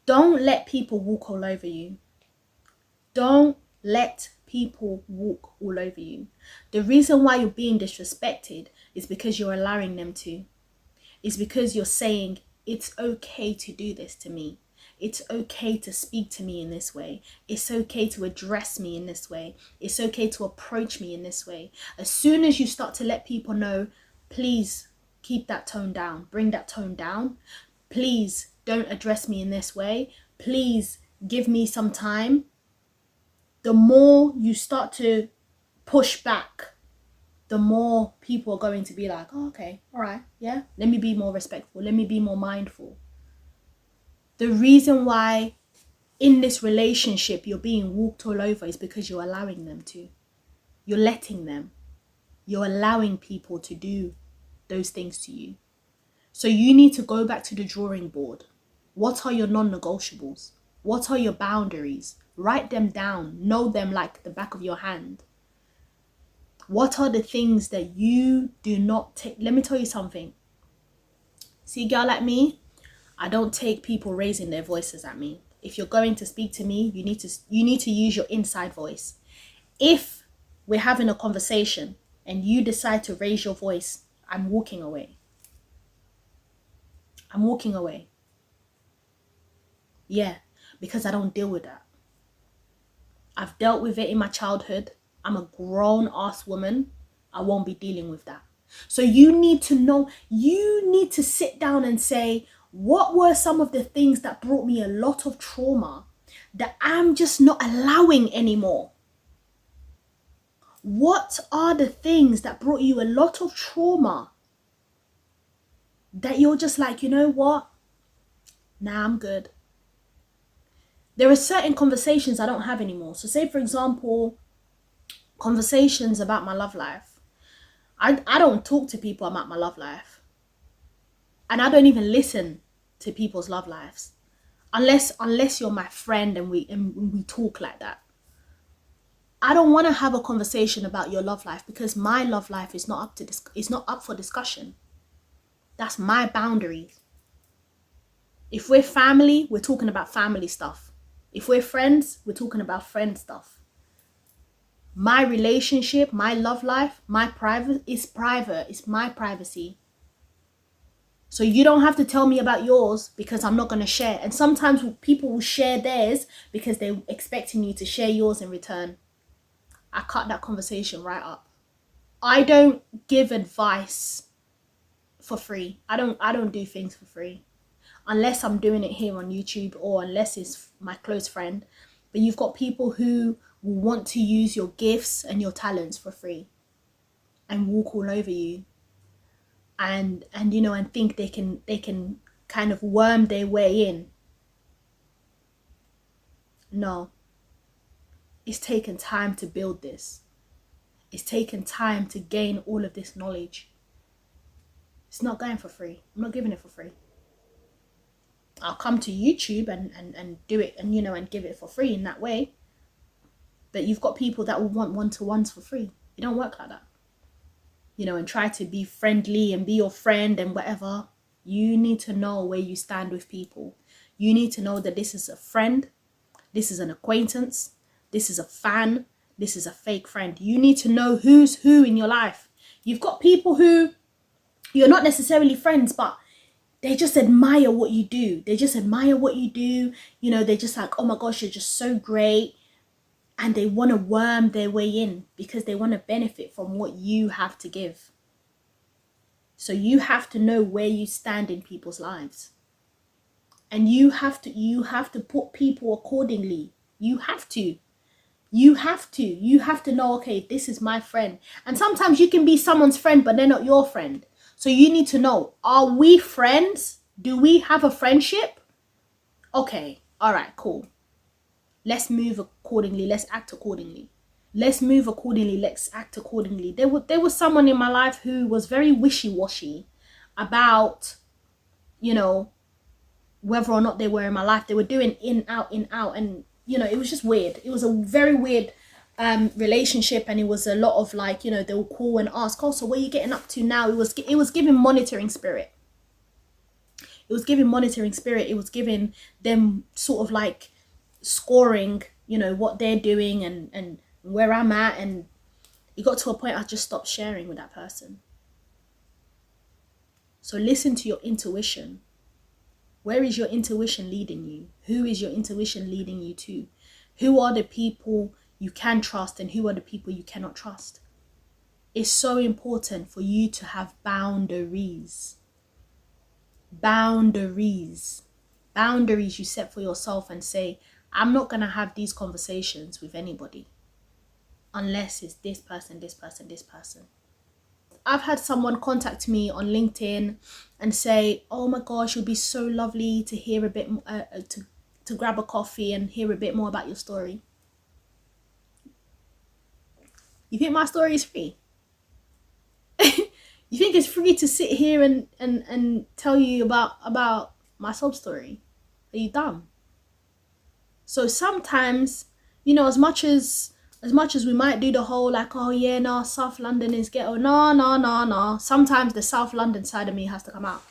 Don't let people walk all over you. Don't let people walk all over you. The reason why you're being disrespected is because you're allowing them to. It's because you're saying, it's okay to do this to me. It's okay to speak to me in this way. It's okay to address me in this way. It's okay to approach me in this way. As soon as you start to let people know, please keep that tone down, bring that tone down. Please don't address me in this way. Please give me some time. The more you start to push back, the more people are going to be like, oh, okay, all right, yeah, let me be more respectful. Let me be more mindful. The reason why in this relationship you're being walked all over is because you're allowing them to. You're letting them. You're allowing people to do those things to you. So you need to go back to the drawing board. What are your non-negotiables? What are your boundaries? Write them down. Know them like the back of your hand. What are the things that you do not take? Let me tell you something. See, a girl like me, I don't take people raising their voices at me. If you're going to speak to me, you need to use your inside voice. If we're having a conversation and you decide to raise your voice, I'm walking away. I'm walking away. Yeah, because I don't deal with that. I've dealt with it in my childhood. I'm a grown ass woman. I won't be dealing with that. So you need to know, you need to sit down and say, what were some of the things that brought me a lot of trauma that I'm just not allowing anymore? What are the things that brought you a lot of trauma that you're just like, you know what? Nah, I'm good. There are certain conversations I don't have anymore. So say, for example, conversations about my love life. I don't talk to people about my love life. And I don't even listen to people's love lives. Unless you're my friend and we talk like that. I don't want to have a conversation about your love life because my love life is not up for discussion. That's my boundaries. If we're family, we're talking about family stuff. If we're friends, we're talking about friend stuff. My relationship, my love life, my private is private. It's my privacy. So you don't have to tell me about yours because I'm not going to share. And sometimes people will share theirs because they're expecting you to share yours in return. I cut that conversation right up. I don't give advice for free. I don't do things for free. Unless I'm doing it here on YouTube or unless it's my close friend. But you've got people who will want to use your gifts and your talents for free and walk all over you and you know, and think they can kind of worm their way in. No. It's taken time to build this. It's taken time to gain all of this knowledge. It's not going for free. I'm not giving it for free. I'll come to YouTube and do it and, you know, and give it for free in that way. But you've got people that will want one-to-ones for free. It don't work like that. You know, and try to be friendly and be your friend and whatever. You need to know where you stand with people. You need to know that this is a friend. This is an acquaintance. This is a fan. This is a fake friend. You need to know who's who in your life. You've got people who you're not necessarily friends, but they just admire what you do. They just admire what you do. You know, they're just like, oh my gosh, you're just so great. And they want to worm their way in because they want to benefit from what you have to give. So you have to know where you stand in people's lives. And you have to put people accordingly. You have to know, okay, this is my friend. And sometimes you can be someone's friend, but they're not your friend. So you need to know, are we friends? Do we have a friendship? Okay, all right, cool. Let's move accordingly. Let's act accordingly. Let's move accordingly. Let's act accordingly. There was someone in my life who was very wishy-washy about, you know, whether or not they were in my life. They were doing in, out. And, you know, it was just weird. It was a very weird relationship. And it was a lot of like, you know, they'll call and ask, oh, so what are you getting up to now? It was giving monitoring spirit. It was giving monitoring spirit. It was giving them sort of like scoring, you know, what they're doing and where I'm at. And it got to a point I just stopped sharing with that person. So listen to your intuition. Where is your intuition leading you? Who is your intuition leading you to? Who are the people you can trust and who are the people you cannot trust? It's so important for you to have boundaries. Boundaries. Boundaries you set for yourself and say, I'm not going to have these conversations with anybody unless it's this person, this person, this person. I've had someone contact me on LinkedIn and say, oh my gosh, it would be so lovely to hear a bit, to grab a coffee and hear a bit more about your story. You think my story is free? You think it's free to sit here and tell you about my sob story? Are you dumb? So sometimes, you know, as much as we might do the whole like, oh yeah, no, South London is ghetto. No. Sometimes the South London side of me has to come out.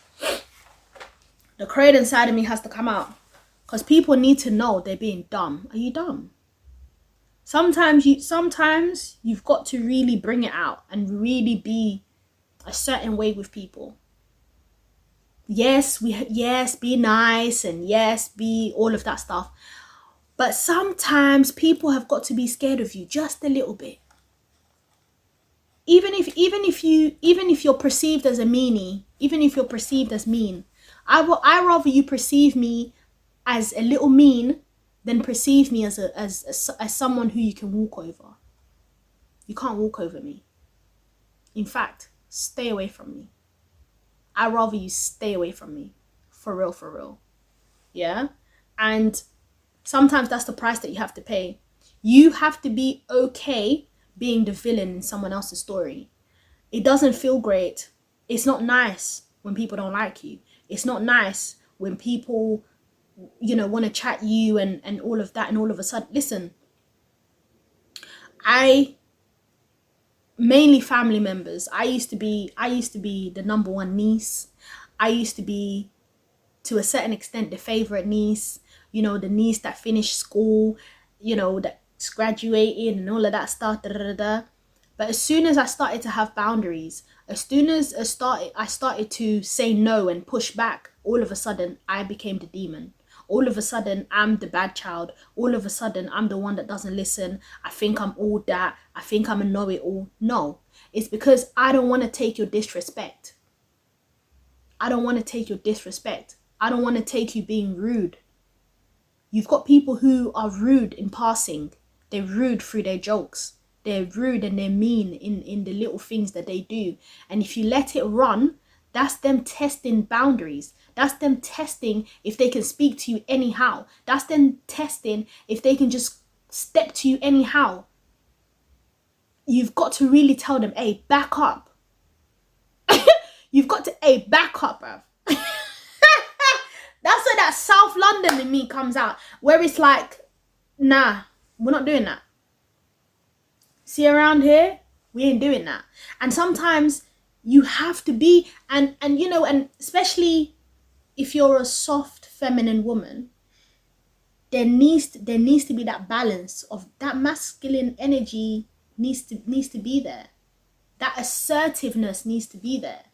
The Croydon side of me has to come out. Because people need to know they're being dumb. Are you dumb? Sometimes you've got to really bring it out and really be a certain way with people. Yes, be nice and yes, be all of that stuff. But sometimes people have got to be scared of you just a little bit. Even if you're perceived as a meanie, even if you're perceived as mean, I rather you perceive me as a little mean than perceive me as someone who you can walk over. You can't walk over me. In fact, stay away from me. I rather you stay away from me. For real. Yeah? And sometimes that's the price that you have to pay. You have to be okay being the villain in someone else's story. It doesn't feel great. It's not nice when people don't like you. It's not nice when people, you know, want to chat you and all of that, and all of a sudden, listen, mainly family members. I used to be the number one niece. I used to be, to a certain extent, the favorite niece, you know, the niece that finished school, you know, that's graduated and all of that stuff. But as soon as I started to have boundaries, as soon as I started to say no and push back, all of a sudden I became the demon. All of a sudden I'm the bad child. All of a sudden I'm the one that doesn't listen. I think I'm all that. I think I'm a know-it-all. No, it's because I don't want to take your disrespect. I don't want to take your disrespect. I don't want to take you being rude. You've got people who are rude in passing. They're rude through their jokes. They're rude and they're mean in the little things that they do. And if you let it run, that's them testing boundaries. That's them testing if they can speak to you anyhow. That's them testing if they can just step to you anyhow. You've got to really tell them, hey, back up. You've got to, hey, back up, bruv. That's where that South London in me comes out. Where it's like, nah, we're not doing that. See, around here, we ain't doing that. And sometimes you have to be, and you know, and especially if you're a soft feminine woman, there needs to be that balance of that masculine energy needs to be there. That assertiveness needs to be there.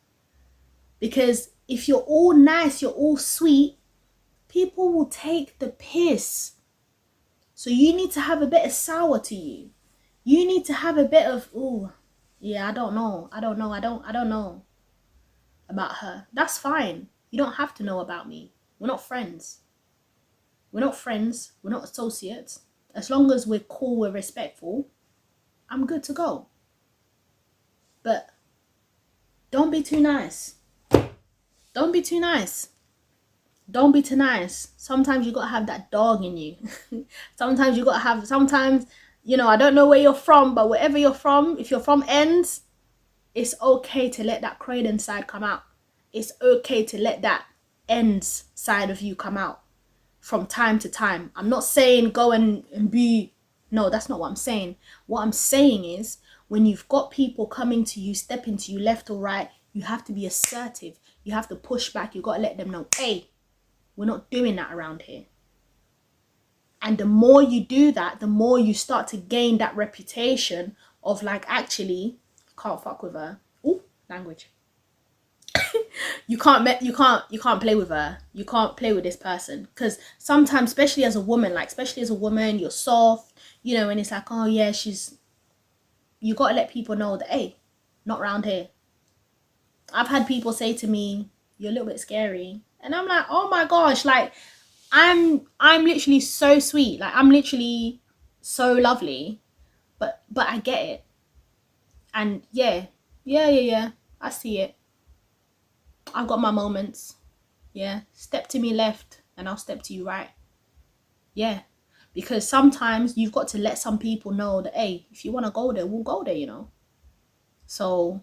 Because if you're all nice, you're all sweet, people will take the piss. So you need to have a bit of sour to you. You need to have a bit of, oh, yeah, I don't know about her. That's fine. You don't have to know about me. We're not friends. We're not associates. As long as we're cool, we're respectful, I'm good to go. But don't be too nice. Don't be too nice. Don't be too nice. Sometimes you gotta have that dog in you. Sometimes, you know, I don't know where you're from, but wherever you're from, if you're from ends, it's okay to let that Croydon side come out. It's okay to let that ends side of you come out from time to time. I'm not saying go and be, no, that's not what I'm saying. What I'm saying is when you've got people coming to you, stepping to you left or right, you have to be assertive. You have to push back. You got to let them know, hey, we're not doing that around here. And the more you do that, the more you start to gain that reputation of like, actually, can't fuck with her. Ooh, language. you can't play with her. You can't play with this person. Because sometimes, especially as a woman, you're soft, you know, and it's like, oh yeah, you got to let people know that, hey, not round here. I've had people say to me, you're a little bit scary. And I'm like, oh my gosh, like, I'm literally so sweet. Like, I'm literally so lovely. But I get it. And yeah. I see it. I've got my moments. Yeah. Step to me left and I'll step to you right. Yeah. Because sometimes you've got to let some people know that, hey, if you want to go there, we'll go there, you know. So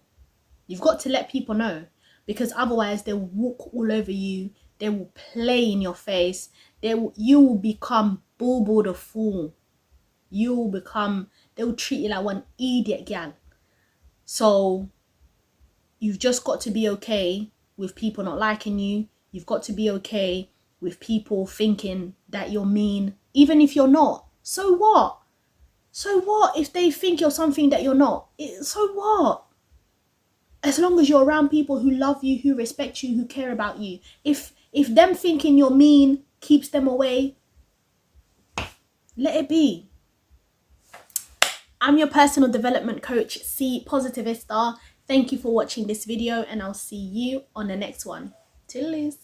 you've got to let people know, because otherwise they'll walk all over you. They will play in your face. You will become Bobo the fool. They'll treat you like one idiot gal. So you've just got to be okay with people not liking you. You've got to be okay with people thinking that you're mean, even if you're not. So what? So what if they think you're something that you're not? So what? As long as you're around people who love you, who respect you, who care about you. If them thinking you're mean keeps them away, let it be. I'm your personal development coach, C-Positivista. Thank you for watching this video, and I'll see you on the next one. Toodaloo.